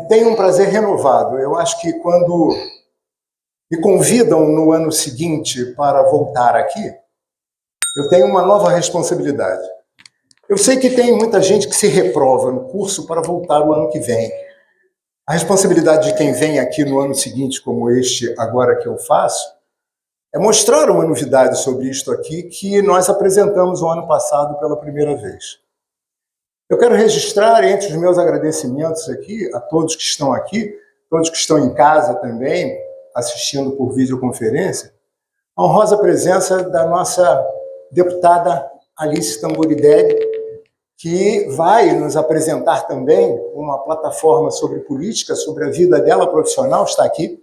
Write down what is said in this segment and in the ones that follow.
tenho um prazer renovado. Eu acho que quando me convidam no ano seguinte para voltar aqui, eu tenho uma nova responsabilidade. Eu sei que tem muita gente que se reprova no curso para voltar o ano que vem. A responsabilidade de quem vem aqui no ano seguinte, como este agora que eu faço, é mostrar uma novidade sobre isto aqui que nós apresentamos o ano passado pela primeira vez. Eu quero registrar, entre os meus agradecimentos aqui, a todos que estão aqui, todos que estão em casa também, assistindo por videoconferência, a honrosa presença da nossa deputada Alice Tambordelli, que vai nos apresentar também uma plataforma sobre política, sobre a vida dela profissional, está aqui.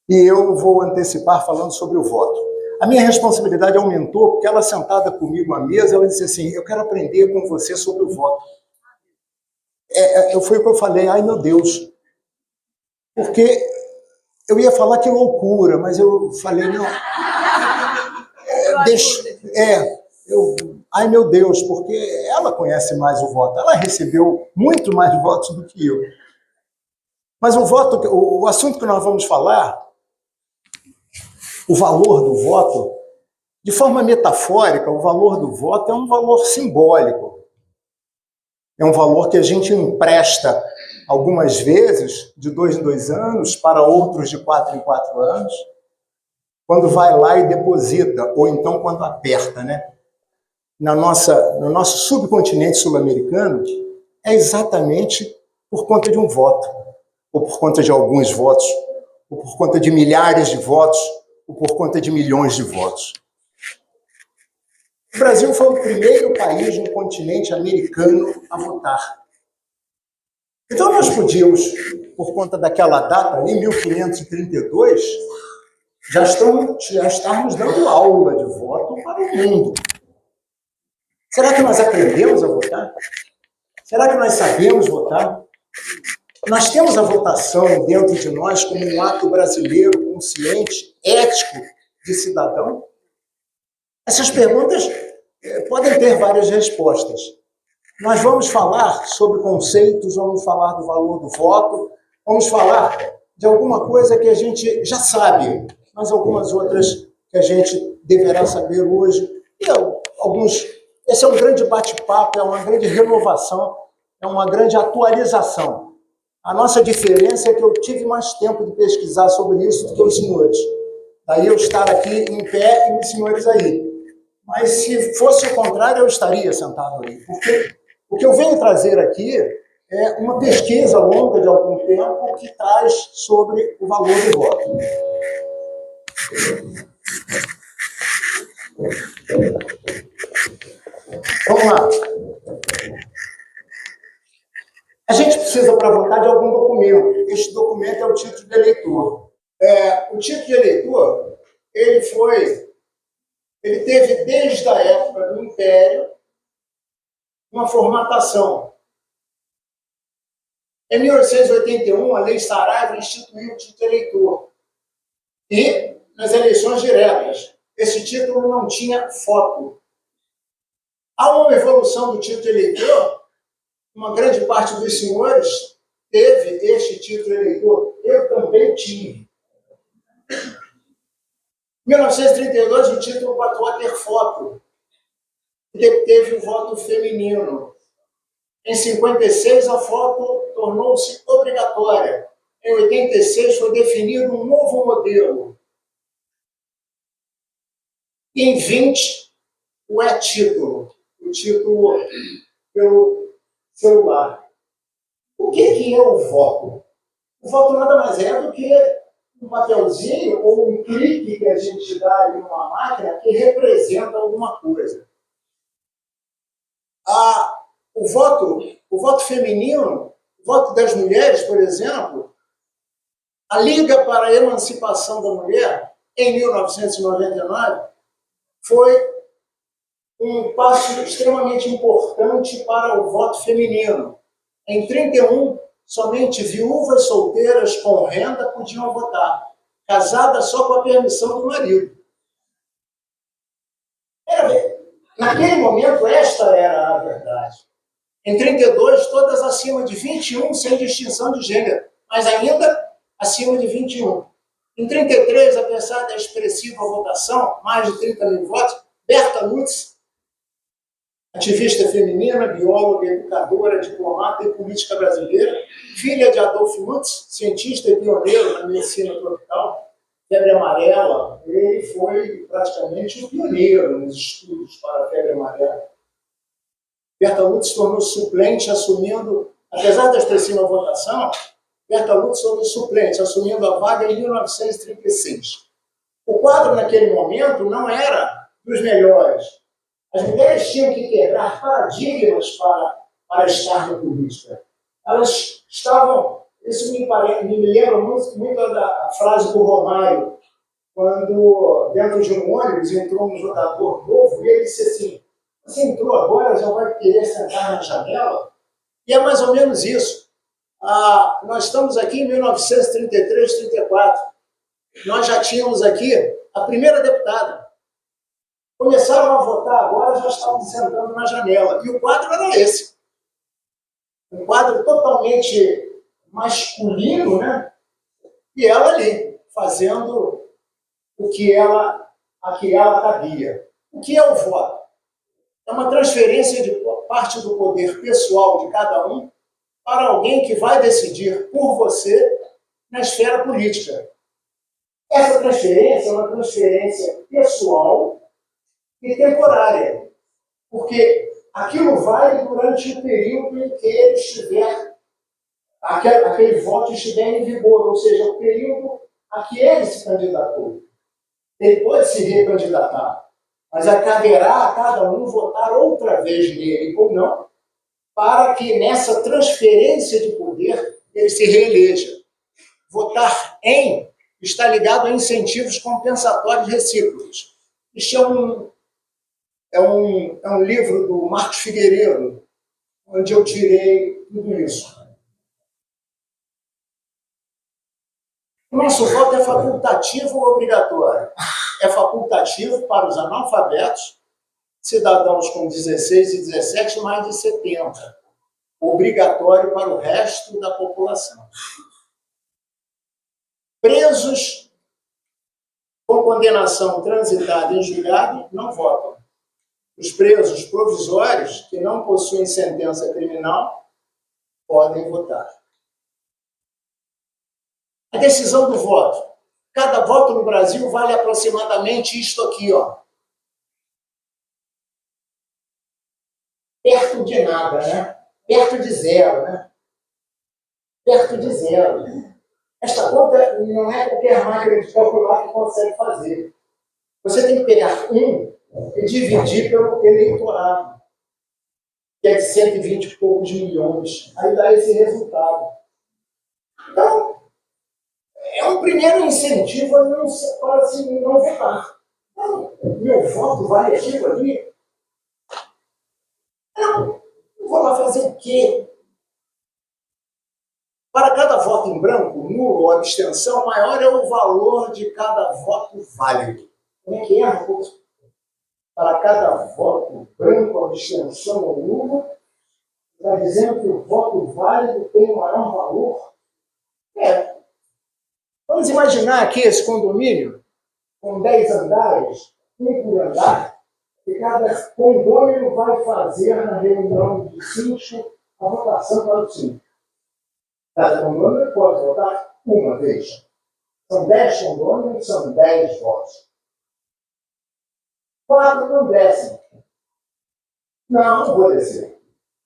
E eu vou antecipar falando sobre o voto. A minha responsabilidade aumentou porque ela, sentada comigo à mesa, ela disse assim, eu quero aprender com você sobre o voto. Foi o que eu falei, ai meu Deus, porque eu ia falar que loucura, mas eu falei, não, ai meu Deus, porque ela conhece mais o voto, ela recebeu muito mais votos do que eu. Mas o assunto que nós vamos falar, o valor do voto, de forma metafórica, o valor do voto é um valor simbólico. É um valor que a gente empresta algumas vezes, de 2 em 2 anos, para outros de 4 em 4 anos, quando vai lá e deposita, ou então quando aperta, né? No nosso subcontinente sul-americano, é exatamente por conta de um voto, ou por conta de alguns votos, ou por conta de milhares de votos, ou por conta de milhões de votos. O Brasil foi o primeiro país no continente americano a votar. Então nós podíamos, por conta daquela data, em 1532, já estarmos dando aula de voto para o mundo. Será que nós aprendemos a votar? Será que nós sabemos votar? Nós temos a votação dentro de nós como um ato brasileiro, consciente, ético de cidadão? Essas perguntas podem ter várias respostas. Nós vamos falar sobre conceitos, vamos falar do valor do voto, vamos falar de alguma coisa que a gente já sabe, mas algumas outras que a gente deverá saber hoje. Esse é um grande bate-papo, é uma grande renovação, é uma grande atualização. A nossa diferença é que eu tive mais tempo de pesquisar sobre isso do que os senhores. Daí eu estar aqui em pé e os senhores aí. Mas se fosse o contrário, eu estaria sentado aí. Porque o que eu venho trazer aqui é uma pesquisa longa de algum tempo que traz sobre o valor do voto. Vamos lá. A gente precisa, para votar, de algum documento. Este documento é o título de eleitor. O título de eleitor, ele teve, desde a época do Império, uma formatação. Em 1881, a Lei Saraiva instituiu o título de eleitor. E, nas eleições diretas, esse título não tinha foto. Há uma evolução do título de eleitor. Uma grande parte dos senhores teve este título de eleitor. Eu também tive. Em 1932, o título passou a ter foto. Teve o voto feminino. Em 56, a foto tornou-se obrigatória. Em 86, foi definido um novo modelo. Em 20, o e-título. O título pelo celular. O que é o voto? O voto nada mais é do que um papelzinho ou um clique que a gente dá em uma máquina que representa alguma coisa. O voto feminino, o voto das mulheres, por exemplo, a Liga para a Emancipação da Mulher, em 1999, foi um passo extremamente importante para o voto feminino. Em 31, somente viúvas solteiras com renda podiam votar, casadas só com a permissão do marido. Naquele momento, esta era a verdade. Em 32, todas acima de 21, sem distinção de gênero, mas ainda acima de 21. Em 33, apesar da expressiva votação, mais de 30 mil votos, Berta Lutz, ativista feminina, bióloga, educadora, diplomata e política brasileira, filha de Adolf Lutz, cientista e pioneiro na medicina tropical, febre amarela, ele foi praticamente o pioneiro nos estudos para a febre amarela. Berta Lutz se tornou suplente, assumindo, apesar da expressiva votação, Berta Lutz se tornou suplente, assumindo a vaga em 1936. O quadro, naquele momento, não era dos melhores. As mulheres tinham que quebrar paradigmas para estar na política. Elas estavam... Isso me lembra muito da frase do Romário, quando, dentro de um ônibus, entrou um jogador novo e ele disse assim: você entrou agora, já vai querer sentar na janela? E é mais ou menos isso. Nós estamos aqui em 1933, 34. Nós já tínhamos aqui a primeira deputada. Começaram a votar agora, já estavam sentando na janela. E o quadro era esse. Um quadro totalmente masculino, né? E ela ali, fazendo a que ela cabia. O que é o voto? É uma transferência de parte do poder pessoal de cada um para alguém que vai decidir por você na esfera política. Essa transferência é uma transferência pessoal e temporária, porque aquilo vale durante o período em que ele estiver, aquele voto estiver em vigor, ou seja, o período a que ele se candidatou. Ele pode se recandidatar, mas caberá a cada um votar outra vez nele ou não, para que nessa transferência de poder ele se reeleja. Votar em está ligado a incentivos compensatórios recíprocos. Este é um livro do Marcos Figueiredo, onde eu tirei tudo isso. O nosso voto é facultativo ou obrigatório? É facultativo para os analfabetos, cidadãos com 16 e 17, mais de 70. Obrigatório para o resto da população. Presos com condenação transitada em julgado não votam. Os presos provisórios, que não possuem sentença criminal, podem votar. A decisão do voto. Cada voto no Brasil vale aproximadamente isto aqui, ó. Perto de nada, né? Perto de zero, né? Perto de zero. Esta conta não é qualquer máquina de calcular que consegue fazer. Você tem que pegar e dividir pelo eleitorado, que é de 120 e poucos milhões. Aí dá esse resultado. Então, é um primeiro incentivo para se não votar. Não, meu voto vale aquilo ali? Não vou lá fazer o quê? Para cada voto em branco, nulo ou abstenção, maior é o valor de cada voto válido. Como é que é, Raposo? Para cada voto branco, abstenção ou nulo, está dizendo que o voto válido tem o maior valor? Vamos imaginar aqui esse condomínio com 10 andares, um por andar, e cada condômino vai fazer na reunião de síndico a votação para o síndico. Cada condômino pode votar uma vez. São 10 condôminos, são 10 votos. 4 não descem. Não vou descer.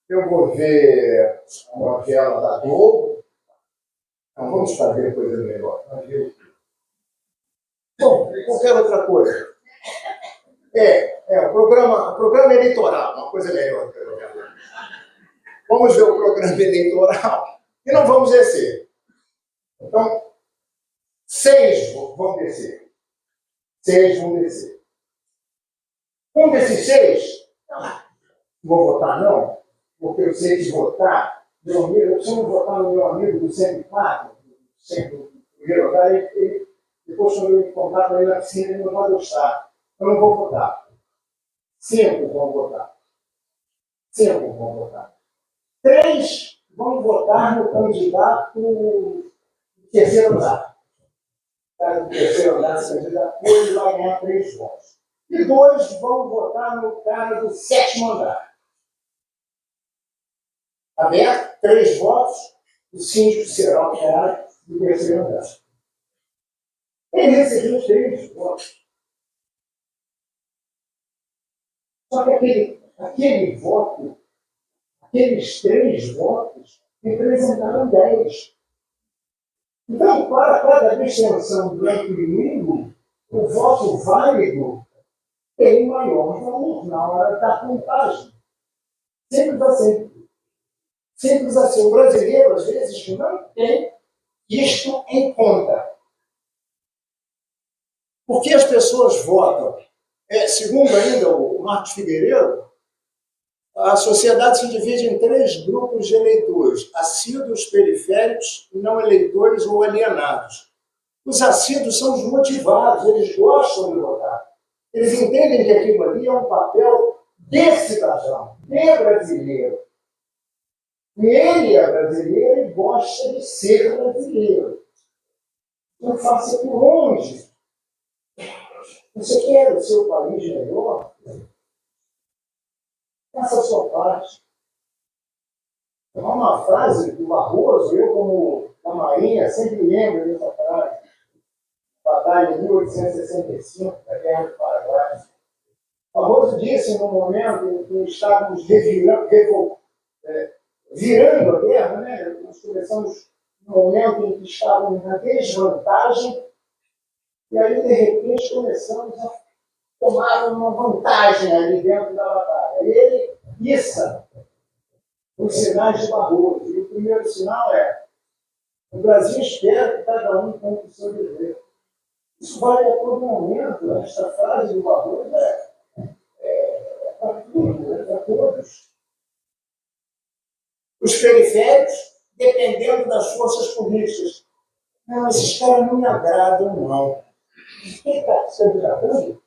Eu vou ver a novela da Globo. Não, vamos fazer coisa melhor. Bom, qualquer outra coisa. O programa eleitoral, uma coisa melhor. Vamos ver o programa eleitoral e não vamos descer. Então, 6 vão descer. 6 vão descer. Um desses 6, não vou votar não, porque eu sei que votar, meu amigo, se eu não votar no meu amigo do 104, sempre o primeiro lugar, ele depois quando eu me contar com ele na piscina, ele não vai gostar. Eu não vou votar. 5 vão votar. 5 vão votar. 3 vão votar no candidato de terceiro andar. O cara do terceiro andar se candidatou, ele vai ganhar 3 votos. E 2 vão votar no cara do sétimo andar. Aberto, 3 votos, o síndico será o cara do terceiro andar. Ele recebeu 3 votos. Só que aquele voto, aqueles 3 votos, representaram 10. Então, para cada extensão do inimigo, o voto válido tem maior valor na hora da contagem. Simples assim. Simples assim. O brasileiro, às vezes, não tem isto em conta. Por que as pessoas votam? Segundo ainda o Marcos Figueiredo, a sociedade se divide em 3 grupos de eleitores: assíduos, periféricos, não eleitores ou alienados. Os assíduos são os motivados, eles gostam de votar. Eles entendem que aquilo ali é um papel de cidadão, de brasileiro. E ele é brasileiro e gosta de ser brasileiro. Não faça por onde. Você quer o seu país melhor? Faça a sua parte. É uma frase do Barroso, eu como da Marinha sempre lembro dessa frase. Batalha de 1865, da Guerra do Paraguai. O Barroso disse no momento em que estávamos virando a guerra, né? Nós começamos no momento em que estávamos na desvantagem, e aí, de repente, começamos a tomar uma vantagem ali dentro da batalha. E ele issa os sinais de Barroso. E o primeiro sinal é: o Brasil espera que cada um cumpra o seu dever. Isso vale a todo momento. Esta frase do Barroso é para tudo, é para todos. Os periféricos, dependendo das forças políticas. Não, esses caras não me agradam, não. Quem está se candidatando?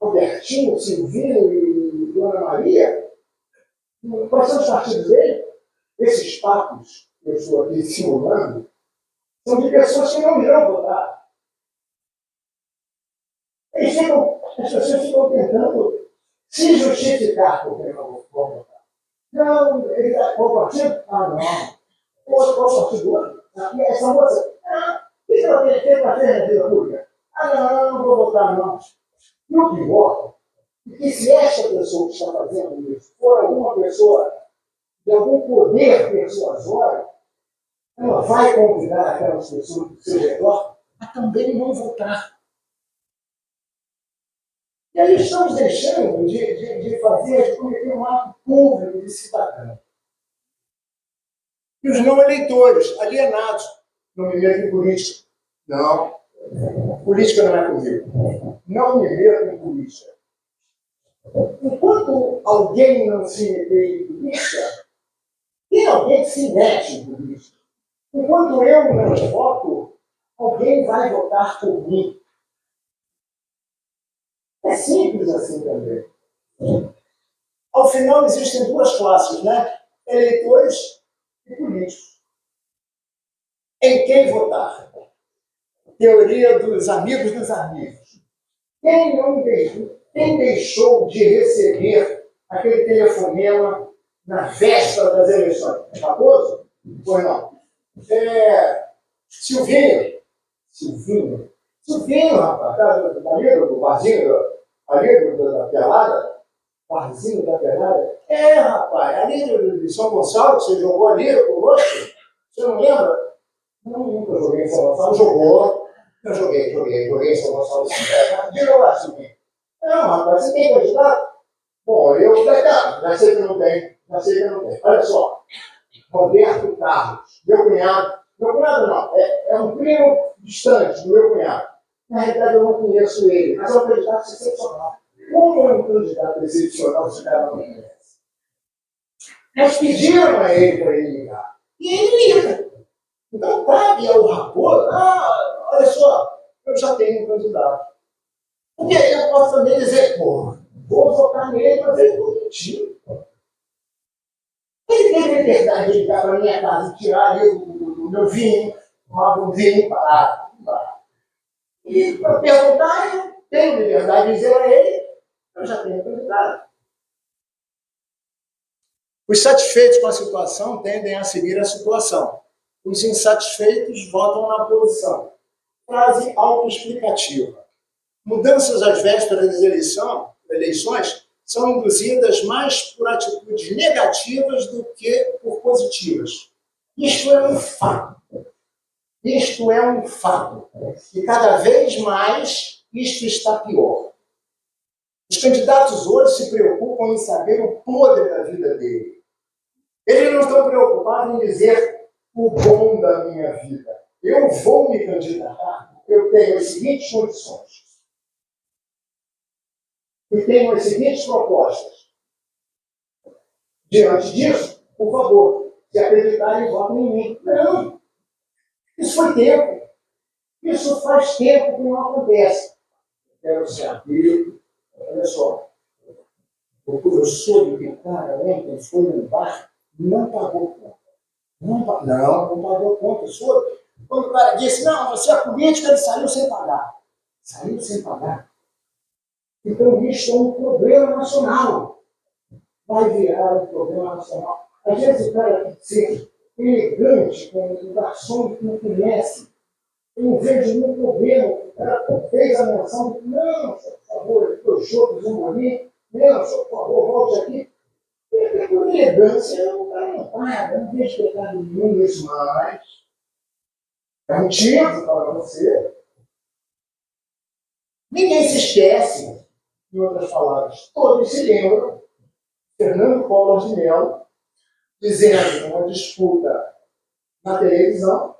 Robertinho, Silvino e Dona Maria? Quais são os partidos dele? Esses papos que eu estou aqui simulando são de pessoas que não irão votar. As pessoas ficam tentando se justificar por que não vão votar. Não, ele está com o partido? Ah, não. Qual partido outro? Essa moça? Ah, o que ela tem para fazer na vida pública? Ah, não vou votar, não. E o pior é que se esta pessoa que está fazendo isso for alguma pessoa de algum poder persuasório, ela vai convidar aquelas pessoas do seu redor a também não votar. E aí estamos deixando de cometer um ato público de cidadão. E os não eleitores, alienados, não me meto em política. Não. Política não é comigo. Não me meto em política. Enquanto alguém não se meter em política, tem alguém que se mete em política. Enquanto eu não voto, alguém vai votar por mim. É simples assim também. Ao final, existem 2 classes, né? Eleitores e políticos. Em quem votar? Teoria dos amigos. Quem deixou de receber aquele telefonema na véspera das eleições? Raposo? Pois não. Silvinho, rapaz, do barzinho, ali da pelada, barzinho da pelada. Rapaz, ali de São Gonçalo, você jogou ali conosco, você não lembra? Não, nunca joguei em São Gonçalo, jogou. Eu joguei em São Gonçalo. Diga lá, Silvinho. Não, rapaz, você tem candidato? Bom, já sei que não tem. Olha só, Roberto Carlos, meu cunhado não, é um primo distante do meu cunhado. Na realidade, eu não conheço ele, mas é um candidato excepcional. Como é um candidato excepcional se o cara não conhece? Nós pediram a ele para ele ligar. E ele liga. Então, cabe ao Raposo, olha só, eu já tenho um candidato. Porque aí eu posso também dizer, vou votar nele, mas ele não mentiu. Ele teve a liberdade de ligar para a minha casa e tirar ali do meu vinho, tomar um vinho parado. E para perguntar, eu tenho liberdade de dizer a ele, eu já tenho candidato. Os satisfeitos com a situação tendem a seguir a situação. Os insatisfeitos votam na posição. Frase autoexplicativa. Mudanças às vésperas das eleições são induzidas mais por atitudes negativas do que por positivas. Isto é um fato. Isto é um fato. E cada vez mais isto está pior. Os candidatos hoje se preocupam em saber o podre da vida dele. Eles não estão preocupados em dizer o bom da minha vida. Eu vou me candidatar porque eu tenho as seguintes condições. E tenho as seguintes propostas. Diante disso, por favor, se acreditarem, votem em mim. Não. Isso foi tempo. Isso faz tempo que não acontece. Quero saber, olha só, eu soube que o cara ontem foi no bar, não pagou conta. Não pagou conta, soube. Quando o cara disse, não, você é político, ele saiu sem pagar. Saiu sem pagar. Então isso é um problema nacional. Vai virar um problema nacional. Às vezes o cara tem que ser elegante, com um garçom que não conhece. Eu não vejo nenhum problema. O cara fez a menção de, não, por favor, eu show do Zumbi, não, por favor, volte aqui. E por elegância, o cara não paga, não vejo pecado nenhum nisso mais. É um motivo para você. Ninguém se esquece, em outras palavras, todos se lembram, Fernando Collor de Mello, dizendo uma disputa na televisão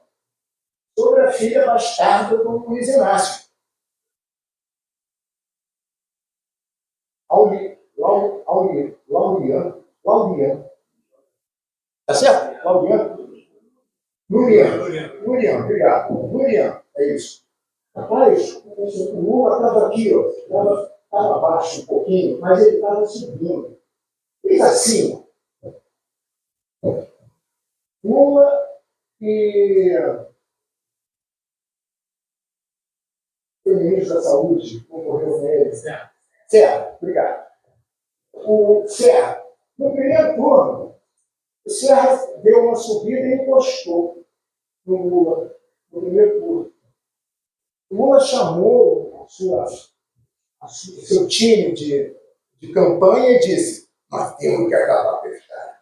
sobre a filha bastarda do Luiz Inácio. Laureano. Tá certo? Laureano? Luriano, obrigado. Luriano, é isso. Rapaz, o Lula estava aqui, ó, estava abaixo um pouquinho, mas ele estava subindo. Fez assim. Lula e o ministro da Saúde concorreu com ele. Serra, obrigado. O Serra, no primeiro turno, o Serra deu uma subida e encostou no Lula, no primeiro turno. O Lula chamou seu time de campanha e disse: nós temos que acabar com esse cara.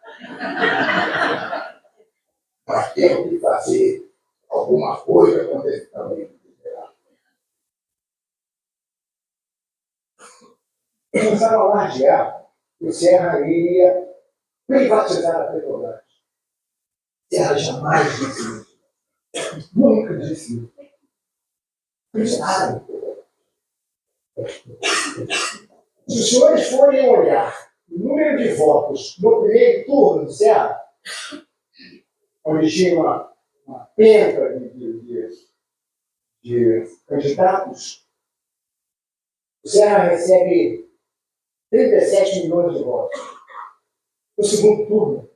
Nós temos que fazer alguma coisa com esse caminho. Começaram a lardear que o Serra iria privatizar a Petrobras. Serra jamais disse isso. Nunca disse isso. Pensaram. Se os senhores forem olhar o número de votos no primeiro turno do Serra, onde tinha uma penca de candidatos, o Serra recebe 37 milhões de votos. No segundo turno,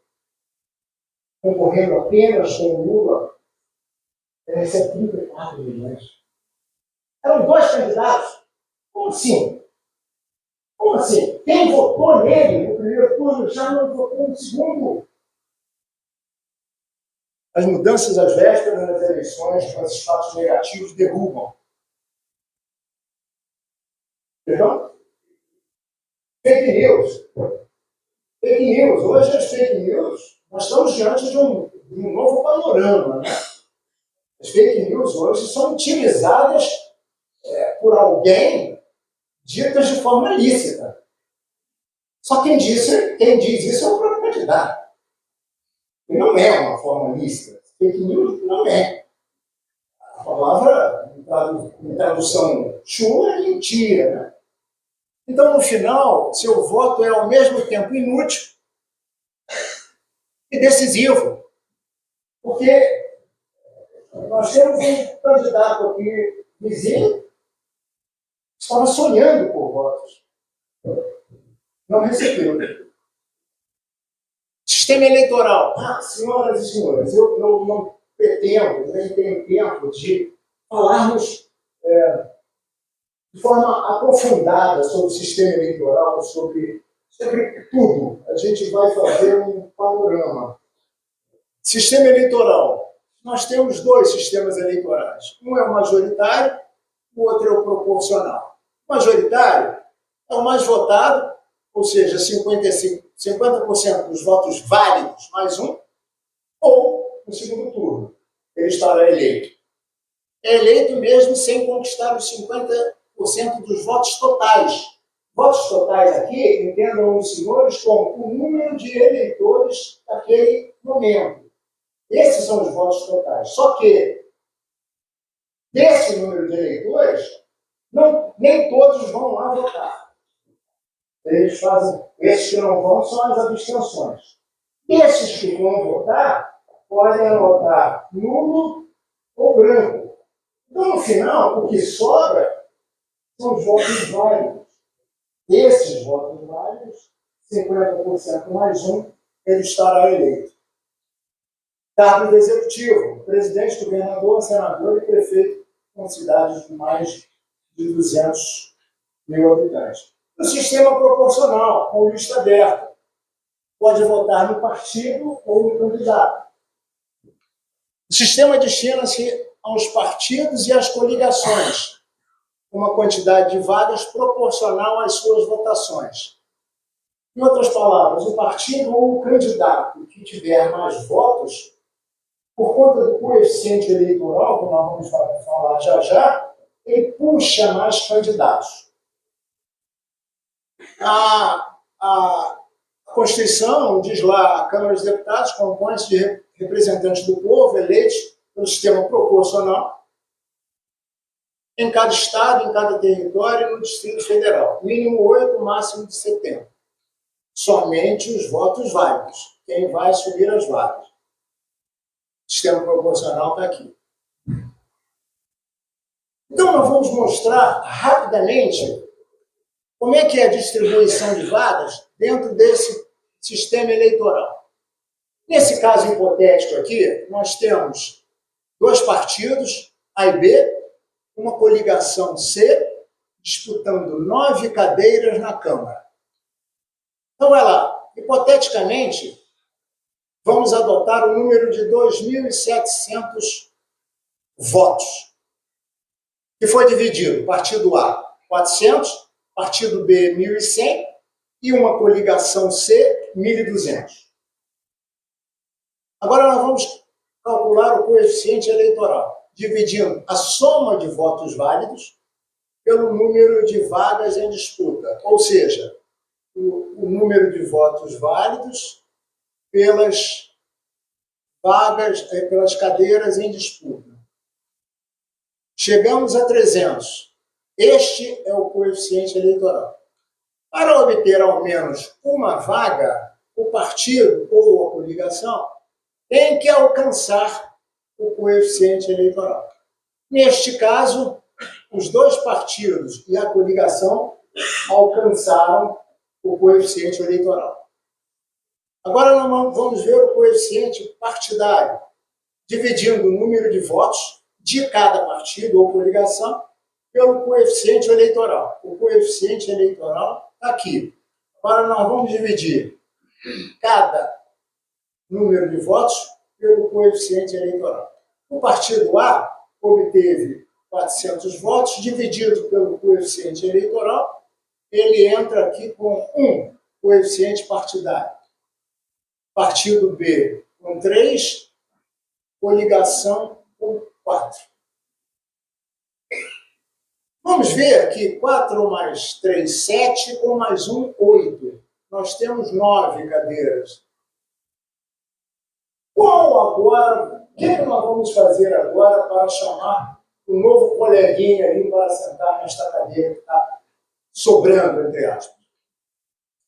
concorrendo apenas com o Lula, ele recebe 34 milhões. Eram dois candidatos. Como assim? Como assim? Quem votou nele no primeiro turno já não votou no segundo? As mudanças às vésperas das eleições, com esses fatos negativos, derrubam. Perdão? Fake news. Fake news. Hoje as fake news, nós estamos diante de um novo panorama. Né? As fake news hoje são utilizadas por alguém ditas de forma lícita. Só quem diz isso é o próprio candidato. E não é uma forma lícita. Fake news não é. A palavra, em tradução chula, é mentira. Né? Então, no final, seu voto é ao mesmo tempo inútil e decisivo. Porque nós temos um candidato aqui, vizinho, estava sonhando por votos. Não recebeu. Sistema eleitoral. Senhoras e senhores, eu não pretendo, nem tenho tempo de falarmos de forma aprofundada sobre o sistema eleitoral, sobre tudo. A gente vai fazer um panorama. Sistema eleitoral. Nós temos dois sistemas eleitorais. Um é o majoritário, o outro é o proporcional. O majoritário é o mais votado, ou seja, 50% dos votos válidos mais um, ou no segundo turno. Ele estará eleito. É eleito mesmo sem conquistar os 50% dos votos totais. Votos totais aqui, entendam os senhores, como o número de eleitores daquele momento. Esses são os votos totais. Só que, desse número de eleitores, nem todos vão lá votar. Eles fazem, esses que não vão são as abstenções. Esses que vão votar, podem votar nulo ou branco. Então, no final, o que sobra são os votos válidos. Esses votos válidos, 50% mais um, ele estará eleito. Cargo do Executivo, presidente, governador, senador e prefeito com cidades de mais de 200 mil habitantes. O sistema proporcional, com lista aberta. Pode votar no partido ou no candidato. O sistema destina-se aos partidos e às coligações, uma quantidade de vagas proporcional às suas votações. Em outras palavras, o partido ou o candidato que tiver mais votos, por conta do coeficiente eleitoral, que nós vamos falar já, ele puxa mais candidatos. A Constituição diz lá, a Câmara dos Deputados compõe-se de representantes do povo eleitos pelo sistema proporcional em cada estado, em cada território e no Distrito Federal. Mínimo 8, máximo de 70. Somente os votos válidos. Quem vai subir as vagas. O sistema proporcional está aqui. Então, nós vamos mostrar rapidamente como é que é a distribuição de vagas dentro desse sistema eleitoral. Nesse caso hipotético aqui, nós temos dois partidos, A e B, uma coligação C, disputando 9 cadeiras na Câmara. Então, vai lá. Hipoteticamente, vamos adotar o número de 2.700 votos, que foi dividido, partido A, 400, partido B, 1.100 e uma coligação C, 1.200. Agora nós vamos calcular o coeficiente eleitoral, dividindo a soma de votos válidos pelo número de vagas em disputa, ou seja, o número de votos válidos pelas vagas, pelas cadeiras em disputa. Chegamos a 300. Este é o coeficiente eleitoral. Para obter ao menos uma vaga, o partido ou a coligação tem que alcançar o coeficiente eleitoral. Neste caso, os dois partidos e a coligação alcançaram o coeficiente eleitoral. Agora nós vamos ver o coeficiente partidário, dividindo o número de votos de cada partido ou coligação pelo coeficiente eleitoral. O coeficiente eleitoral está aqui. Agora nós vamos dividir cada número de votos pelo coeficiente eleitoral. O partido A obteve 400 votos, dividido pelo coeficiente eleitoral, ele entra aqui com 1 coeficiente partidário. Partido B com 3, coligação com 4. Vamos ver aqui, 4 mais 3, 7, com mais 1, 8. Nós temos 9 cadeiras. O que nós vamos fazer agora para chamar o novo coleguinha ali para sentar nesta cadeira que está sobrando, entre aspas?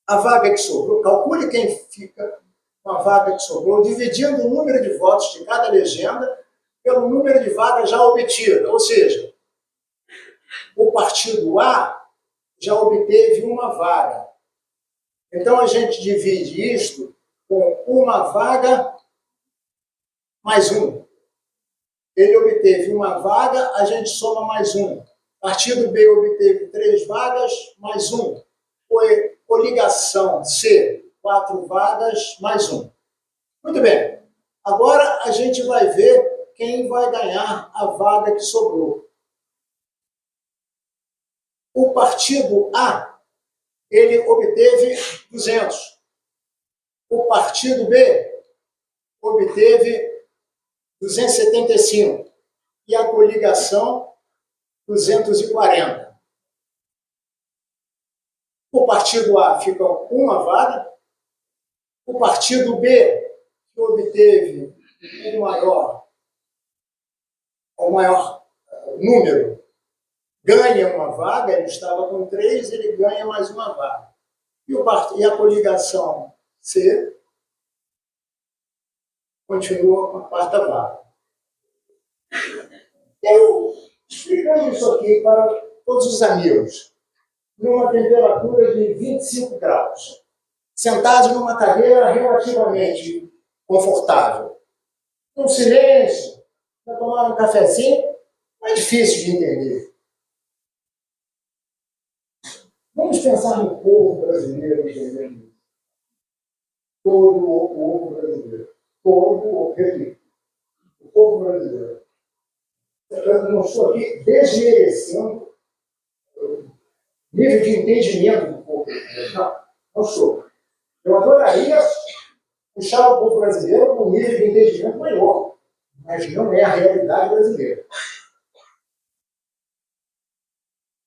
A vaga que sobrou, calcule quem fica com a vaga que sobrou, dividindo o número de votos de cada legenda pelo número de vagas já obtida. Ou seja, o partido A já obteve uma vaga. Então, a gente divide isto com uma vaga mais um. Ele obteve uma vaga, a gente soma mais um. Partido B obteve 3 vagas, mais um. Coligação C, 4 vagas, mais um. Muito bem. Agora a gente vai ver quem vai ganhar a vaga que sobrou. O partido A, ele obteve 200. O partido B obteve 275. E a coligação, 240. O partido A fica uma vaga. O partido B, que obteve o maior número, ganha uma vaga, ele estava com 3, ele ganha mais uma vaga. E a coligação C continua com a 4ª vaga. Eu explicando isso aqui para todos os amigos, numa temperatura de 25 graus, sentados numa cadeira relativamente confortável, um silêncio, para tomar um cafezinho, não é difícil de entender. Vamos pensar no povo brasileiro entendendo isso. Todo o povo brasileiro. Repito, o povo brasileiro. Eu não estou aqui desmerecendo o nível de entendimento do povo brasileiro. Não estou. Eu adoraria puxar o povo brasileiro para um nível de entendimento maior, mas não é a realidade brasileira.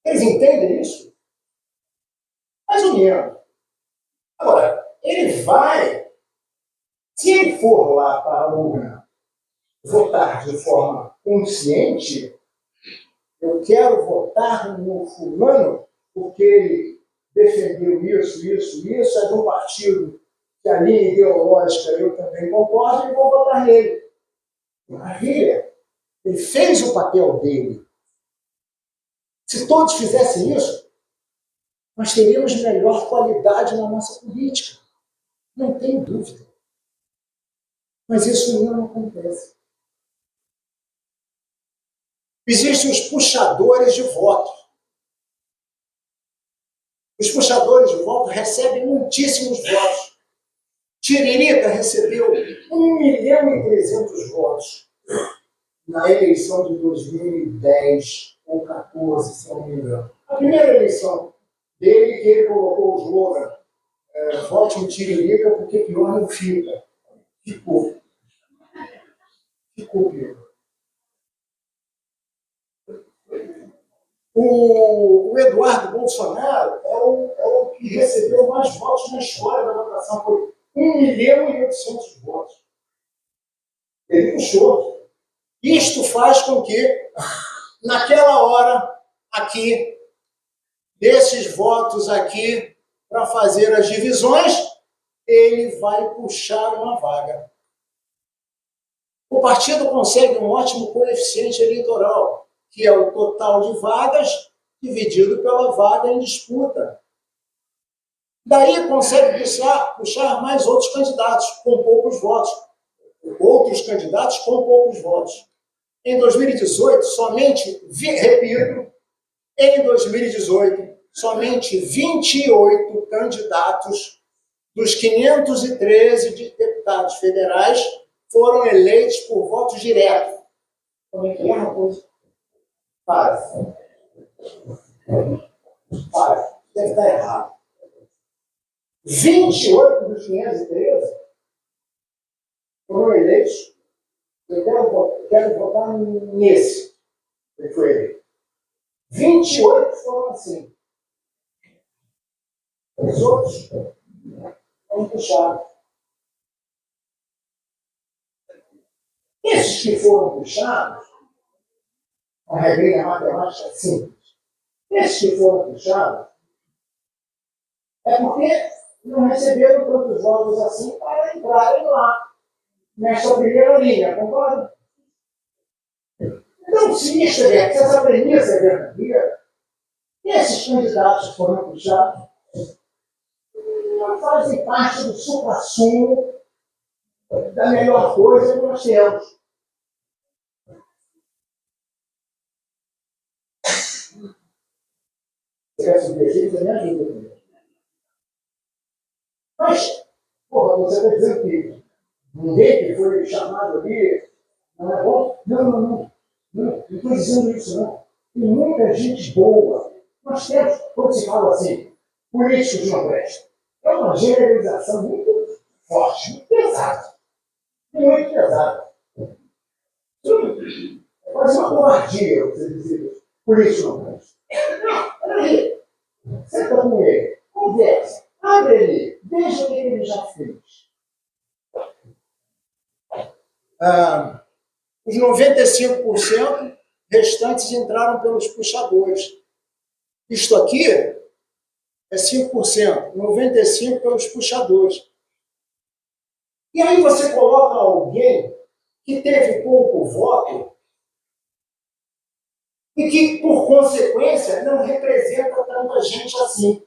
Eles entendem isso? Mais ou menos. Agora, ele vai, se ele for lá para a urna votar de forma consciente, eu quero votar no fulano porque ele defendeu isso, é de um partido que a linha ideológica eu também concordo e vou votar nele. Maravilha! Ele fez o papel dele. Se todos fizessem isso, nós teríamos melhor qualidade na nossa política. Não tenho dúvida. Mas isso não acontece. Existem os puxadores de voto. Os puxadores de voto recebem muitíssimos votos. Tiririca recebeu 1.300.000 votos na eleição de 2010 ou 2014, se não me engano. A primeira eleição dele, que ele colocou o slogan vote em Tiririca porque pior não fica. Ficou pior. O Eduardo Bolsonaro é o que recebeu mais votos na história da votação. Foi 1.800.000 votos. Ele puxou. Isto faz com que, naquela hora, aqui, desses votos aqui, para fazer as divisões, ele vai puxar uma vaga. O partido consegue um ótimo coeficiente eleitoral, que é o total de vagas dividido pela vaga em disputa. Daí consegue puxar mais outros candidatos com poucos votos. Outros candidatos com poucos votos. Em 2018, em 2018, somente 28 candidatos dos 513 deputados federais foram eleitos por voto direto. Como é que é uma coisa? Para. Deve estar errado. 28 dos 513 foram eleitos. Eu quero votar nesse. Ele foi eleito. 28 foram assim. Os outros foram puxados. Esses que foram puxados, a regrinha matemática é simples. Esses que foram puxados, é porque não receberam tantos votos assim para entrarem lá, nessa primeira linha, concorda? Então, se essa premissa é verdadeira, esses candidatos que foram puxados não fazem parte do suprassumo da melhor coisa que nós temos. Se quer subir, você me ajuda também. Mas, porra, você está dizendo que ninguém que foi chamado ali não é bom? Não estou dizendo isso, não. Tem muita gente boa. Nós temos, quando se fala assim, políticos não prestam. É uma generalização muito forte, muito pesada. Muito pesada. É quase uma covardia você dizer político não presta. Não, peraí. Senta com ele, conversa, abre ele, veja o que ele já fez. Os 95% restantes entraram pelos puxadores. Isto aqui é 5%, 95% pelos puxadores. E aí você coloca alguém que teve pouco voto e que, por consequência, não representa tanta gente assim.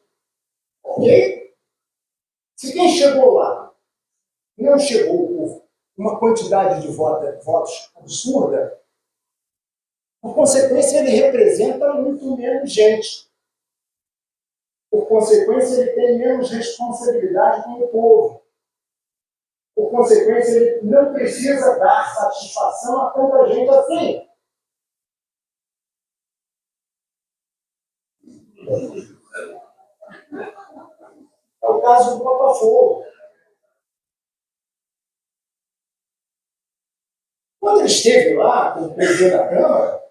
Ok? Se quem chegou lá não chegou por uma quantidade de votos absurda, por consequência, ele representa muito menos gente. Por consequência, ele tem menos responsabilidade com o povo. Por consequência, ele não precisa dar satisfação a tanta gente assim. É o caso do Botafogo. Quando ele esteve lá, com o presidente da Câmara,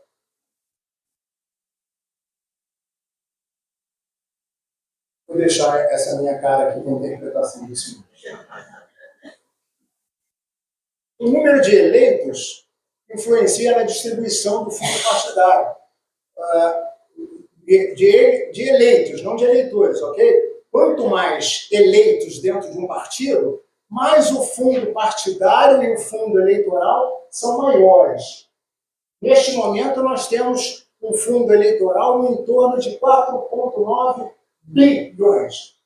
vou deixar essa minha cara aqui com a interpretação disso. O número de eleitos influencia na distribuição do fundo partidário. De eleitos, não de eleitores, ok? Quanto mais eleitos dentro de um partido, mais o fundo partidário e o fundo eleitoral são maiores. Neste momento, nós temos um fundo eleitoral em torno de 4,9 bilhões.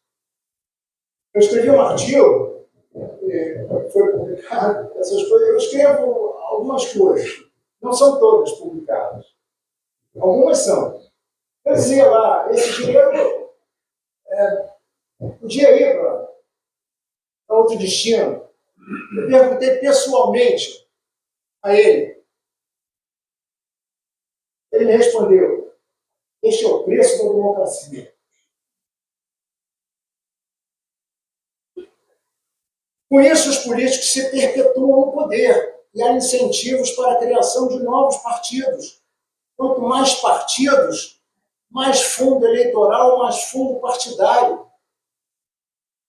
Eu escrevi um artigo, foi publicado, essas coisas, eu escrevo algumas coisas, não são todas publicadas. Algumas são. Eu dizia lá, esse dinheiro podia ir para outro destino. Eu perguntei pessoalmente a ele. Ele me respondeu, este é o preço da democracia. Com isso, os políticos se perpetuam no poder e há incentivos para a criação de novos partidos. Quanto mais partidos, mais fundo eleitoral, mais fundo partidário.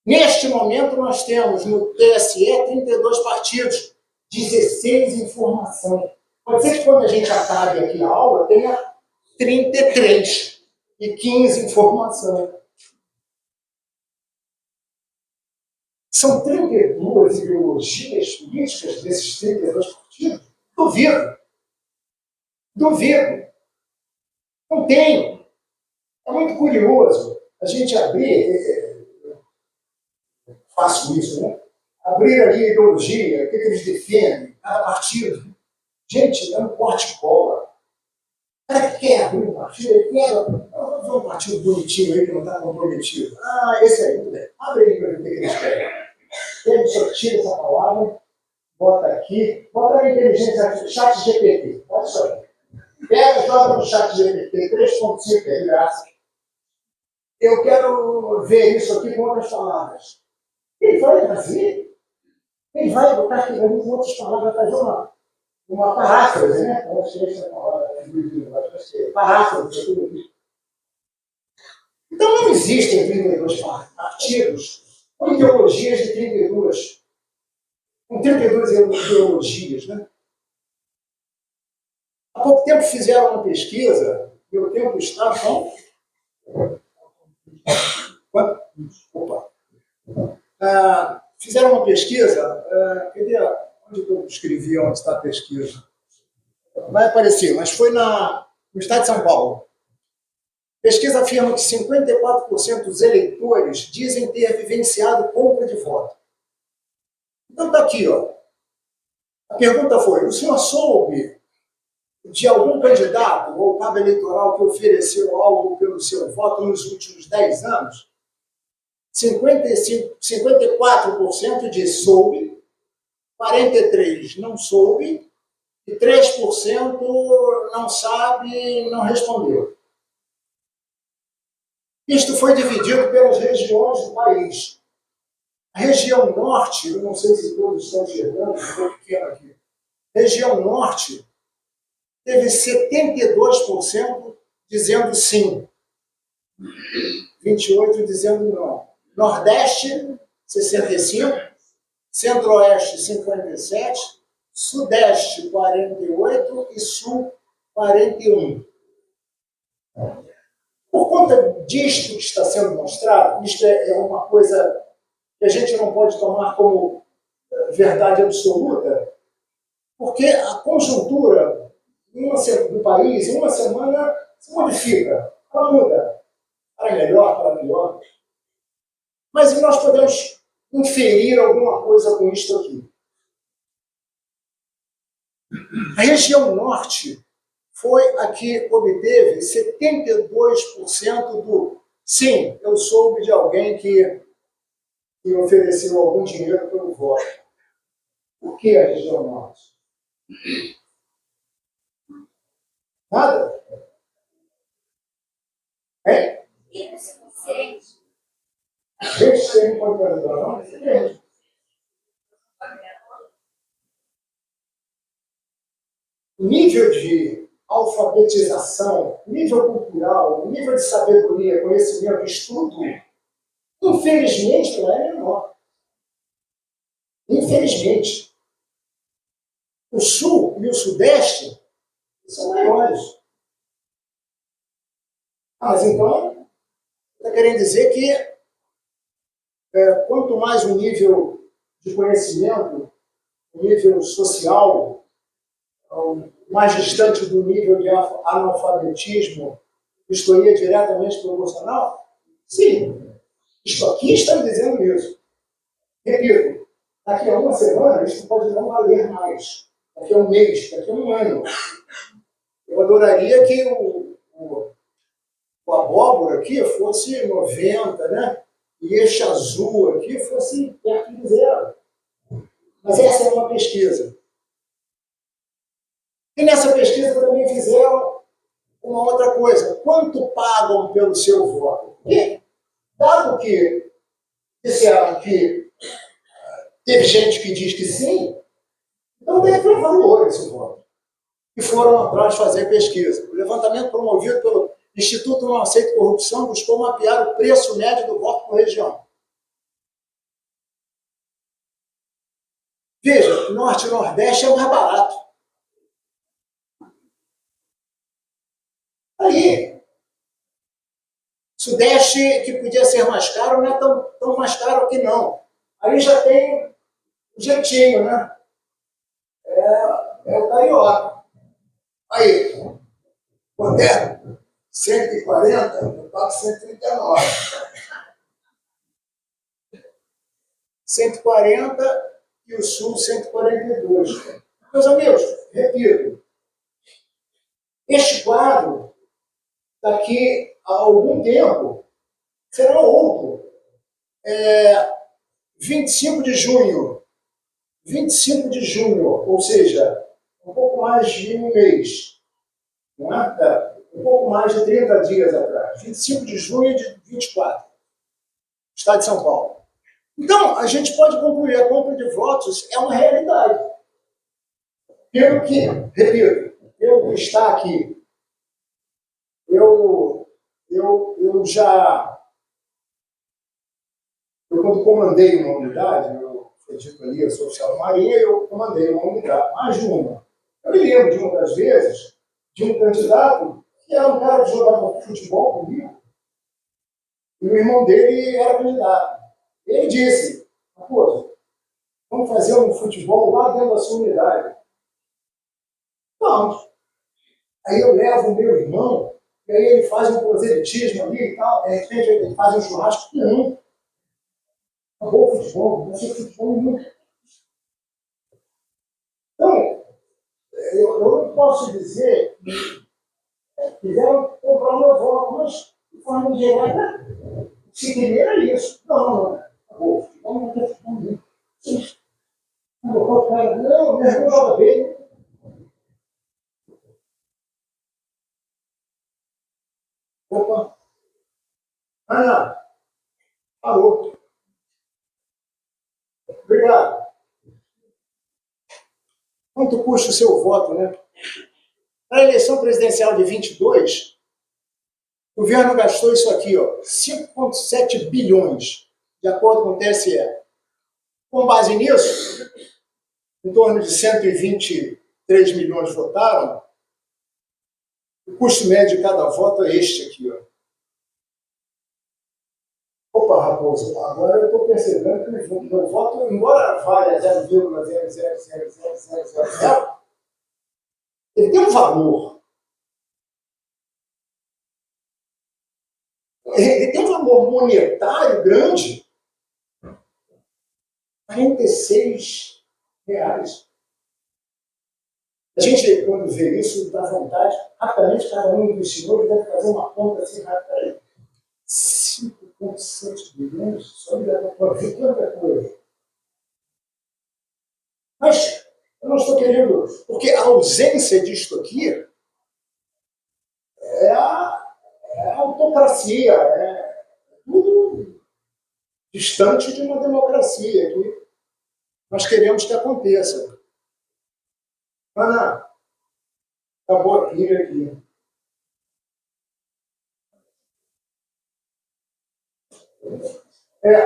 Neste momento, nós temos no TSE 32 partidos, 16 em formação. Pode ser que quando a gente acabe aqui a aula, tenha 33 e 15 em formação. São 32 ideologias políticas desses 32 partidos? Duvido. Duvido. Não tem. É muito curioso a gente abrir, faço isso, né? Abrir ali a ideologia, o que eles defendem, cada partido. Gente, é um corte-cola. O cara que quer abrir um partido, ele quer. Vamos ver um partido bonitinho aí que não está comprometido. Ah, esse aí, tudo bem. Abre aí para ver o que eles querem. Ele só tira essa palavra, bota aqui, bota na inteligência, chat GPT. Olha isso aí. Pega, joga no chat GPT, 3.5 é de graça. Eu quero ver isso aqui com outras palavras. Ele vai trazer, ele vai botar aqui com outras palavras, vai fazer uma paráfrase, né? Eu acho que essa palavra é paráfrase, tudo aqui. Então não existem 32 partidos com ideologias de 32. Com 32 ideologias, né? Há pouco tempo fizeram uma pesquisa, e o tempo está com... Opa! Fizeram uma pesquisa, cadê? Onde eu escrevi onde está a pesquisa? Vai aparecer, mas foi no estado de São Paulo. Pesquisa afirma que 54% dos eleitores dizem ter vivenciado compra de voto. Então está aqui, ó. A pergunta foi: o senhor soube de algum candidato ou cabo eleitoral que ofereceu algo pelo seu voto nos últimos 10 anos? 54% diz soube, 43% não soube, e 3% não sabe, não respondeu. Isto foi dividido pelas regiões do país. A região norte, eu não sei se todos estão enxergando, estou pequeno aqui. Região norte teve 72% dizendo sim, 28% dizendo não. Nordeste, 65%, Centro-Oeste, 57%, Sudeste, 48% e Sul, 41%. Por conta disto que está sendo mostrado, isto é uma coisa que a gente não pode tomar como verdade absoluta, porque a conjuntura do país, em uma semana, se modifica, ela muda, para melhor, para pior. Mas nós podemos inferir alguma coisa com isto aqui. A região norte foi a que obteve 72% do sim, eu soube de alguém que ofereceu algum dinheiro pelo voto. Por que a região norte? Nada? É? Gente, tem uma coisa, não? Nível de alfabetização, nível cultural, nível de sabedoria, conhecimento, estudo, infelizmente, lá é menor. Infelizmente. O Sul e o Sudeste são maiores. Mas então, está querendo dizer que quanto mais o nível de conhecimento, o nível social, mais distante do nível de analfabetismo, isto ia diretamente proporcional? Sim. Isto aqui está dizendo isso. Repito, daqui a uma semana isso pode não valer mais. Daqui a um mês, daqui a um ano. Eu adoraria que o abóbora aqui fosse 90, né? E este azul aqui fosse perto de zero. Mas essa é uma pesquisa. E nessa pesquisa também fizeram uma outra coisa. Quanto pagam pelo seu voto? E, dado que disseram que teve gente que diz que sim, então deve ter valor esse voto. E foram atrás fazer pesquisa. O levantamento promovido pelo Instituto Não Aceito Corrupção buscou mapear o preço médio do voto por região. Veja, Norte e Nordeste é mais barato. Aí, Sudeste, que podia ser mais caro, não é tão mais caro aqui não. Aí já tem um jeitinho, né? É o carioca. Aí, quanto é? 140, eu pago 139. 140 e o Sul 142. Meus amigos, repito, este quadro, daqui a algum tempo, será outro. 25 de junho, 25 de junho, ou seja, um pouco mais de um mês, não é? Um pouco mais de 30 dias atrás, 25 de junho de 24, Estado de São Paulo. Então, a gente pode concluir, a compra de votos é uma realidade. Pelo que, repito, pelo que está aqui, eu quando comandei uma unidade, eu fui dito ali, eu sou oficial da Marinha, eu comandei uma unidade, mais de uma. Eu me lembro de uma das vezes, de um candidato que era um cara que jogava futebol comigo, e o irmão dele era candidato. Ele disse, pô, vamos fazer um futebol lá dentro da sua unidade. Vamos. Aí eu levo o meu irmão e aí ele faz um proselitismo ali e tal, de repente ele faz um churrasco. Não. Acabou o futebol, não sei futebol nunca. Então, eu não posso dizer que quiseram comprar o meu voto, mas de forma indireta, se queria era isso. Não. Acabou o futebol, não tem futebol nenhum. O cara, não, meu irmão joga bem. Opa, Ana, parou. Obrigado. Quanto custa o seu voto, né? Na eleição presidencial de 22, o governo gastou isso aqui, ó, 5,7 bilhões, de acordo com o TSE. Com base nisso, em torno de 123 milhões votaram. O custo médio de cada voto é este aqui, ó. Opa, Raposo, agora eu estou percebendo que o meu voto, embora valha 0,0000000, ele tem um valor. Ele tem um valor monetário grande. R$ 46. A gente, quando vê isso, dá vontade, rapidamente, cada um dos senhores deve fazer uma conta assim, rápida. 5,7 bilhões, só dá para ver quanta coisa. Mas eu não estou querendo, porque a ausência disto aqui é a autocracia, é tudo distante de uma democracia que nós queremos que aconteça. Ana, acabou a pilha aqui.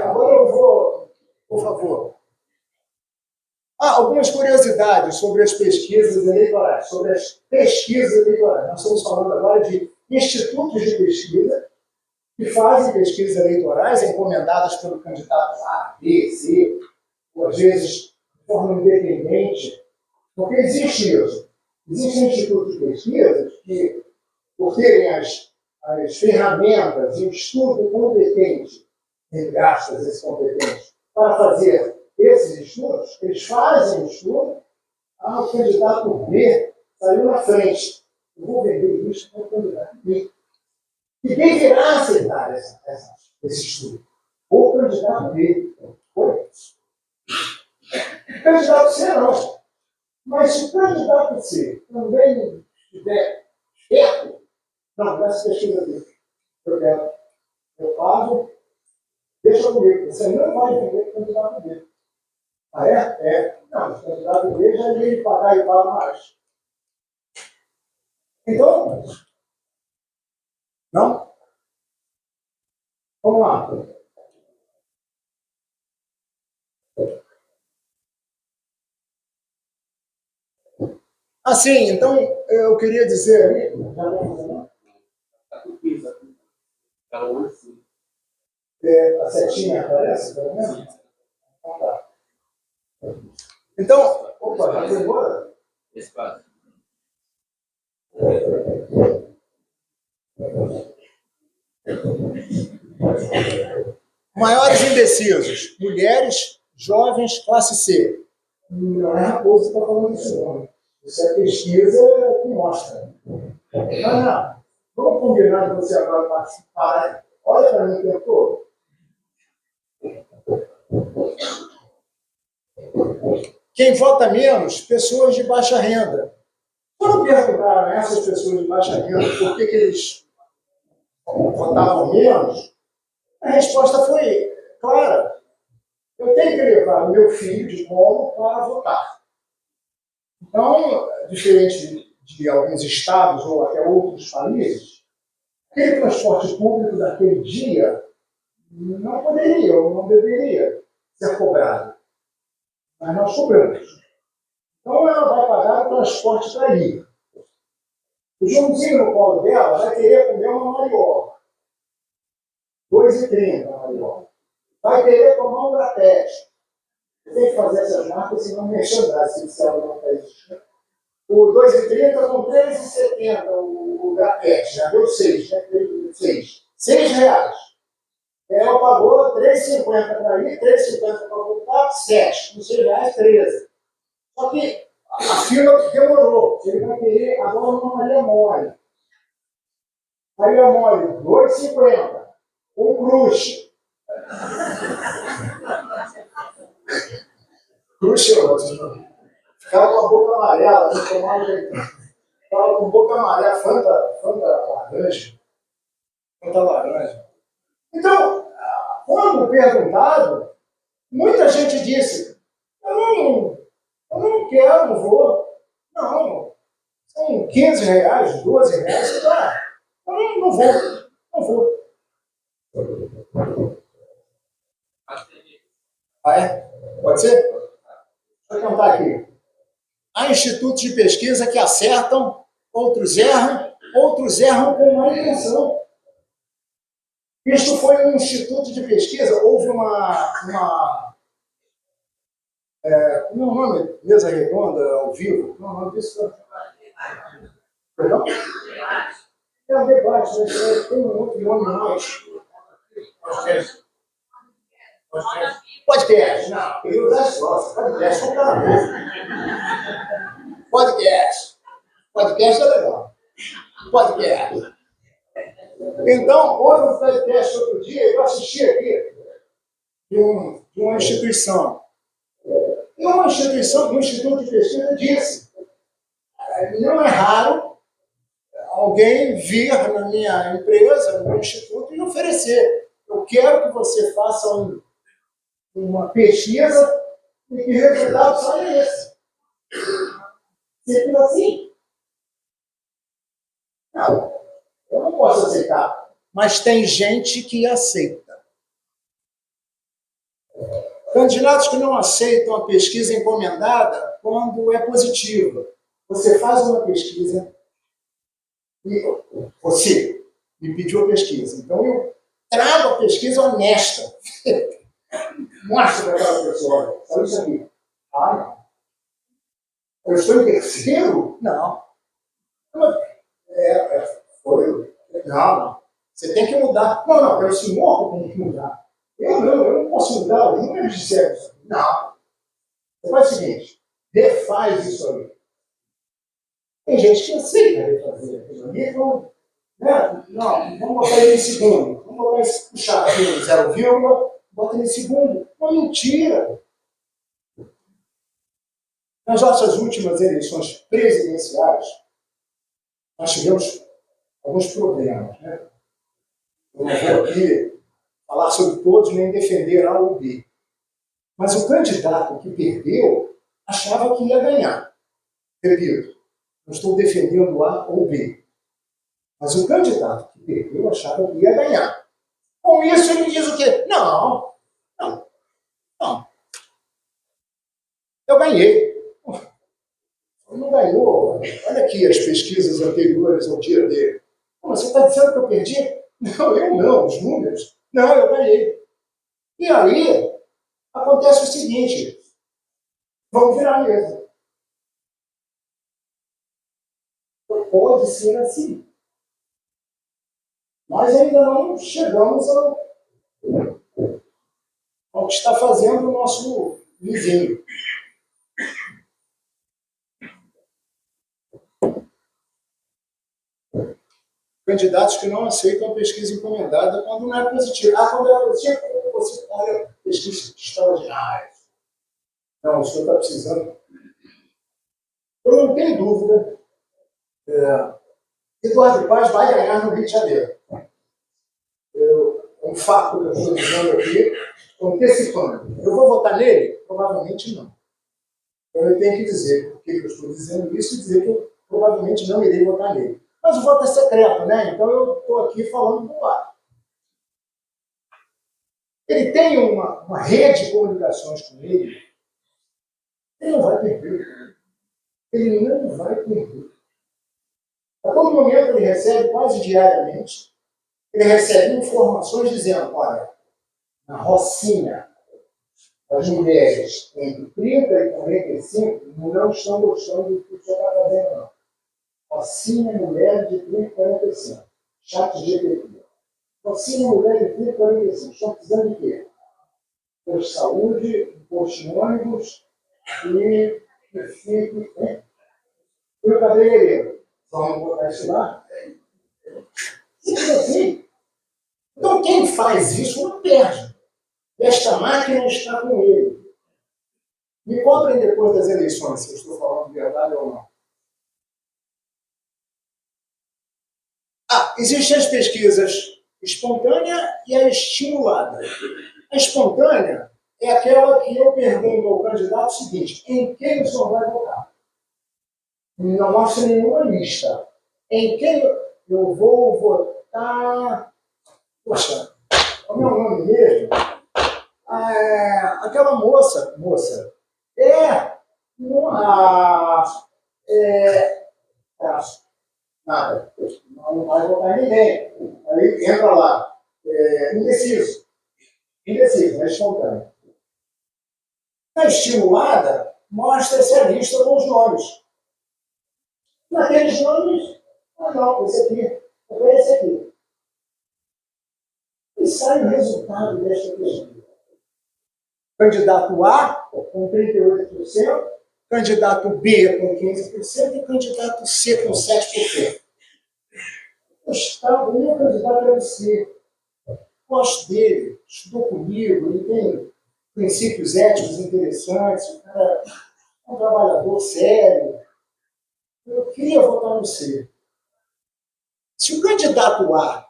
Agora eu vou, por favor. Algumas curiosidades sobre as pesquisas eleitorais. Sobre as pesquisas eleitorais. Nós estamos falando agora de institutos de pesquisa que fazem pesquisas eleitorais encomendadas pelo candidato A, B, C, ou às vezes de forma independente. Porque existe isso. Existem institutos de pesquisa que, por terem as ferramentas e o estudo competente, entre aspas, esse competente, para fazer esses estudos, eles fazem o estudo, o candidato B saiu na frente. Eu vou vender isso para o candidato B. E deverá aceitar esse estudo. O candidato B. Foi. O candidato C não. Mas se o candidato C também estiver esperto, não, essa pesquisa aqui. Eu quero. Eu pago, deixa comigo. Você não vai vender para o candidato B. Ah, é? Não, o candidato B já iria pagar e paga mais. Então, não? Vamos lá. Assim, então, eu queria dizer ali. A setinha aparece, pelo menos? Então tá. Então, opa, já foi embora? Espaço. Maiores indecisos, mulheres, jovens, classe C. Não é Raposo que está falando isso, não. Isso é pesquisa que mostra. Não. Vamos combinar de você agora participar. Olha para mim o tempo todo. Quem vota menos? Pessoas de baixa renda. Quando perguntaram a essas pessoas de baixa renda por que eles votavam menos, a resposta foi clara. Eu tenho que levar o meu filho de colo para votar. Então, diferente de alguns estados ou até outros países, aquele transporte público daquele dia não poderia ou não deveria ser cobrado. Mas nós cobramos. Então, ela vai pagar o transporte para ir. O Joãozinho no colo dela vai querer comer uma mariola. 2,30 a mariola. Vai querer tomar um gratete. Tem que fazer essas marcas, senão merchandising, se ela não está existindo. O 2,30 com 3,70 o grafete, já deu 6, né? 6 reais. Ela pagou 3,50 para ir, 3,50 para voltar, 7. Com 6 reais, 13. Só que a fila demorou. Ele vai querer agora uma Maria Mole. Maria Mole, 2,50. Um crush. Crush é ótimo. Ficava com a boca amarela, ficava com a boca amarela, Fanta laranja. Fanta laranja. Então, quando perguntado, muita gente disse, eu não quero, não vou. Não, são 15 reais, 12 reais, tá? Eu não vou, não vou. Ah, é? Pode ser? Deixa eu contar aqui. Há institutos de pesquisa que acertam, outros erram com má intenção. Isto foi um instituto de pesquisa, houve como é o nome? Mesa redonda, ao vivo? Não, não, disso. Perdão? É um debate, mas tem um outro nome mais. Podcast. Não, eu das costas. Podcast é um cara novo. Podcast. Podcast é legal. Podcast. Então, houve um podcast outro dia, eu assisti aqui, de uma instituição. E uma instituição, um instituto de pesquisa disse, não é raro alguém vir na minha empresa, no meu instituto, e oferecer. Eu quero que você faça uma pesquisa e que o resultado saia esse. Simples assim? Não, eu não posso aceitar. Mas tem gente que aceita. Candidatos que não aceitam a pesquisa encomendada quando é positiva. Você faz uma pesquisa e você me pediu a pesquisa. Então eu trago a pesquisa honesta. Mostra para aquela pessoa. Olha isso aqui. Ah, não. Eu estou em terceiro? Não. Foi. Não. Você tem que mudar. Não, é o senhor que tem que mudar. Eu não posso mudar. Eu não me disseram isso. Não. Você faz o seguinte, refaz isso aí. Tem gente que aceita refazer aquilo ali, então, né? Não, vamos botar ele em segundo. Vamos botar esse puxar aqui no 0, bota ele em segundo. Uma mentira. Nas nossas últimas eleições presidenciais, nós tivemos alguns problemas, né? Eu não vou aqui falar sobre todos nem defender A ou B. Mas o candidato que perdeu achava que ia ganhar. Repito, não estou defendendo A ou B. Mas o candidato que perdeu achava que ia ganhar. Com isso ele diz o quê? Não. Eu ganhei. Não ganhou. Olha aqui as pesquisas anteriores ao dia dele. Você está dizendo que eu perdi? Não, eu não. Os números. Não, eu ganhei. E aí, acontece o seguinte. Vamos virar a mesa. Pode ser assim. Nós ainda não chegamos ao que está fazendo o nosso vizinho. Candidatos que não aceitam a pesquisa encomendada quando não é positiva. Quando é positiva, você olha pesquisa extraordinária. Não, o senhor está precisando. Eu não tenho dúvida. Eduardo Paz vai ganhar no Rio de Janeiro. Um fato que eu estou dizendo aqui, antecipando. Eu vou votar nele? Provavelmente não. Então eu tenho que dizer por que eu estou dizendo isso e dizer que eu provavelmente não irei votar nele. Mas o voto é secreto, né? Então eu estou aqui falando do lado. Ele tem uma rede de comunicações com ele. Ele não vai perder. Ele não vai perder. A todo momento ele recebe, quase diariamente, ele recebe informações dizendo, olha, na Rocinha, As mulheres entre 30 e 45 não estão gostando do que o senhor está fazendo, não. Vacina mulher de 30 e 45. Chat GPT. Vacina mulher de 30 e 45. Estão precisando de quê? Posto de saúde, posto de ônibus e fique. E o cabeleireiro. Vamos botar isso lá? Simples assim. Então, quem faz isso não perde. Esta máquina está com ele. Me cobrem depois das eleições, se eu estou falando verdade ou não. Existem as pesquisas espontânea e a estimulada. A espontânea é aquela que eu pergunto ao candidato o seguinte: em quem o senhor vai votar? Não mostra nenhuma lista. Em quem eu vou votar? Poxa, o meu nome mesmo? Aquela moça. Nada. Não vai votar ninguém. Aí entra lá. Indeciso. Indeciso, é espontâneo. Na estimulada, mostra-se a lista com os nomes. Naqueles nomes, não, esse aqui, esse aqui. E sai o resultado desta pesquisa. Candidato A, com 38%, candidato B, com 15%, e candidato C, com 7%. O meu candidato é o C. Gosto dele, estudou comigo, ele tem princípios éticos interessantes, o cara é um trabalhador sério. Eu queria votar no C. Se o candidato A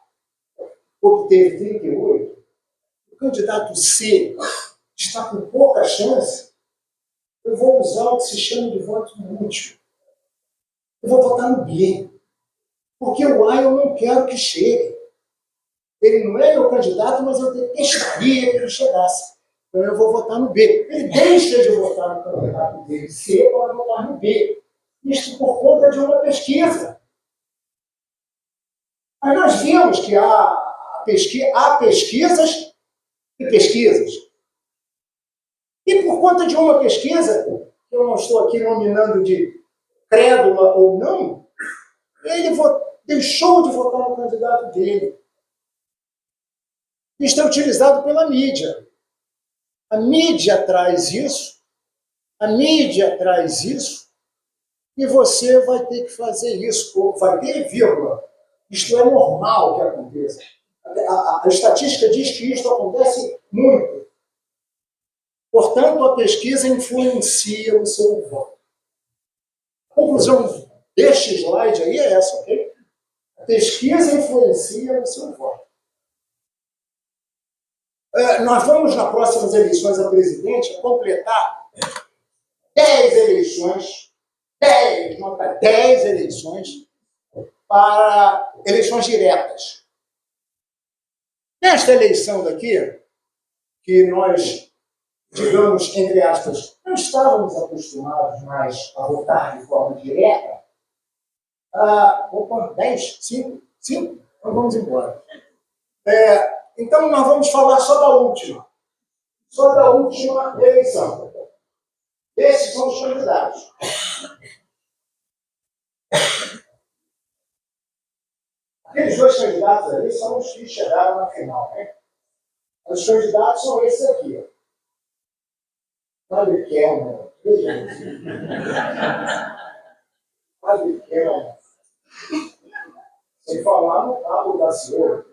obteve 38, o candidato C está com pouca chance, eu vou usar o que se chama de voto útil. Eu vou votar no B. Porque o A eu não quero que chegue. Ele não é meu candidato, mas eu detestaria que ele chegasse. Então eu vou votar no B. Ele deixa de votar no candidato dele C para votar no B. Isso por conta de uma pesquisa. Mas nós vimos que há pesquisas e pesquisas. E por conta de uma pesquisa, que eu não estou aqui nominando de crédula ou não, ele deixou de votar no candidato dele. Isso é utilizado pela mídia. A mídia traz isso, e você vai ter que fazer isso, ou vai ter vírgula. Isto é normal que aconteça. A estatística diz que isto acontece muito. Portanto, a pesquisa influencia o seu voto. A conclusão deste slide aí é essa, ok? A pesquisa influencia o seu voto. Nós vamos, nas próximas eleições a presidente, completar 10 eleições, 10 eleições para eleições diretas. Nesta eleição daqui, que nós, digamos, entre aspas, não estávamos acostumados mais a votar de forma direta, 10, 5, então vamos embora. Então, nós vamos falar só da última eleição. Esses são os candidatos. Aqueles dois candidatos ali são os que chegaram na final, né? Os candidatos são esses aqui. Fábio Kelman. Fábio Kelman. Sem falar no Pablo da Silva.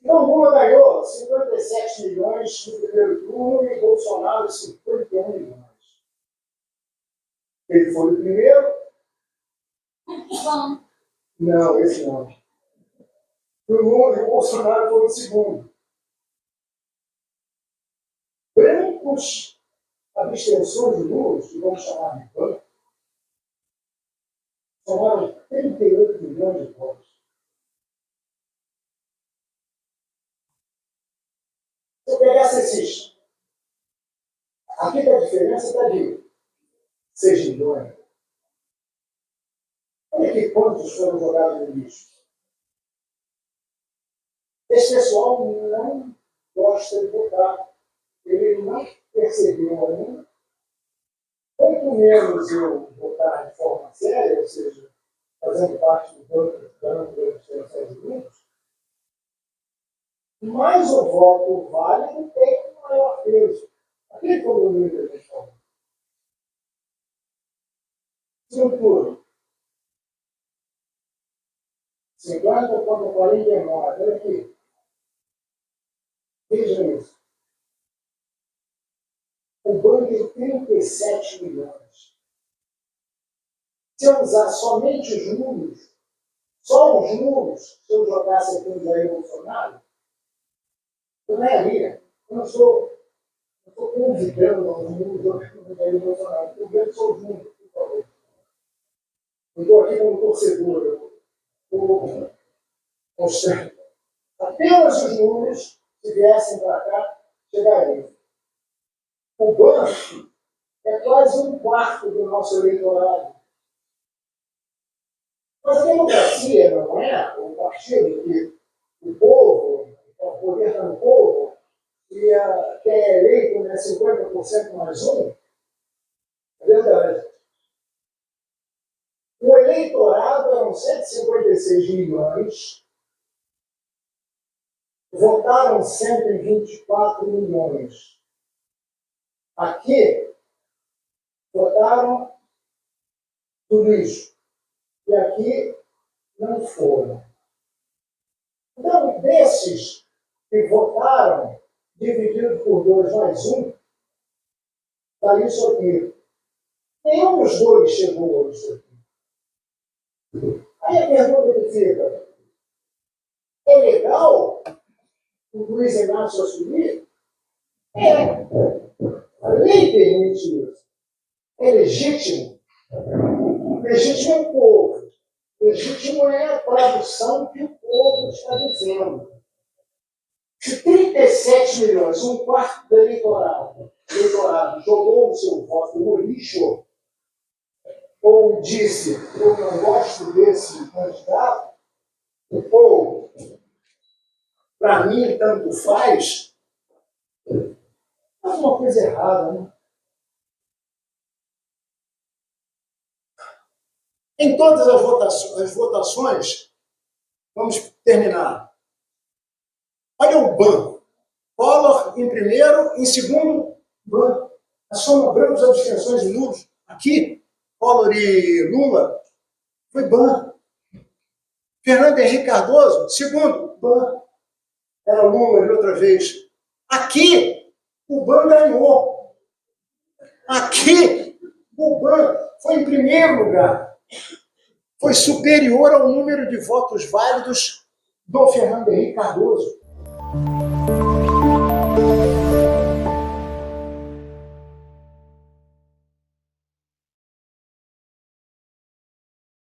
Então, Lula ganhou 57 milhões no primeiro turno e Bolsonaro 51 milhões. Ele foi o primeiro? Não, esse não. O Lula e o Bolsonaro foram o segundo. Brancos, abstenções de Lula, que vamos chamar de branco, somaram 38 milhões de votos. Se eu pegasse esses, aqui a diferença está de 6 milhões. Olha que quantos foram jogados no lixo. Esse pessoal não gosta de votar. Ele não percebeu ainda. Quanto menos eu votar de forma séria, ou seja, fazendo parte do banco dos Estados Unidos, mais o voto válido tem um maior peso. Aquele condomínio que a gente falou. Segundo turno. 50 contra 49. Olha aqui. Veja isso. O banco tem 37 milhões. Se eu usar somente os números, só os números, se eu jogasse aqui no Jair Bolsonaro, eu ganharia. Eu não estou convidando os números do Jair Bolsonaro. Eu ganho só os números, por favor. Eu estou aqui como torcedor. Eu estou mostrando. Apenas os números, se viessem para cá, chegariam. O banco é quase um quarto do nosso eleitorado. Mas a democracia não é um partido que o povo, o poder está no povo, e quem é eleito é 50% mais um. É verdade. O eleitorado eram 156 milhões, votaram 124 milhões. Aqui, votaram do lixo. E aqui, não foram. Então, desses que votaram, dividido por 2 mais 1, está isso aqui. Nenhum dos dois chegou a isso aqui. Aí a pergunta que fica, é legal o Luiz Inácio assumir? É. A lei permite isso. É legítimo. Legítimo é o povo. Legítimo é a tradução que o povo está dizendo. Se 37 milhões, um quarto do eleitorado jogou o seu voto no lixo, ou disse, eu não gosto desse candidato, ou, para mim, tanto faz uma coisa errada, né? Em todas as votações, vamos terminar. Olha o banco. Collor em primeiro, em segundo, banco. A soma brancos, abstenções e nulos. Aqui, Collor e Lula, foi banco. Fernando Henrique Cardoso, segundo, banco. Era Lula e outra vez. Aqui, o banco ganhou. Aqui, o banco foi em primeiro lugar. Foi superior ao número de votos válidos do Fernando Henrique Cardoso.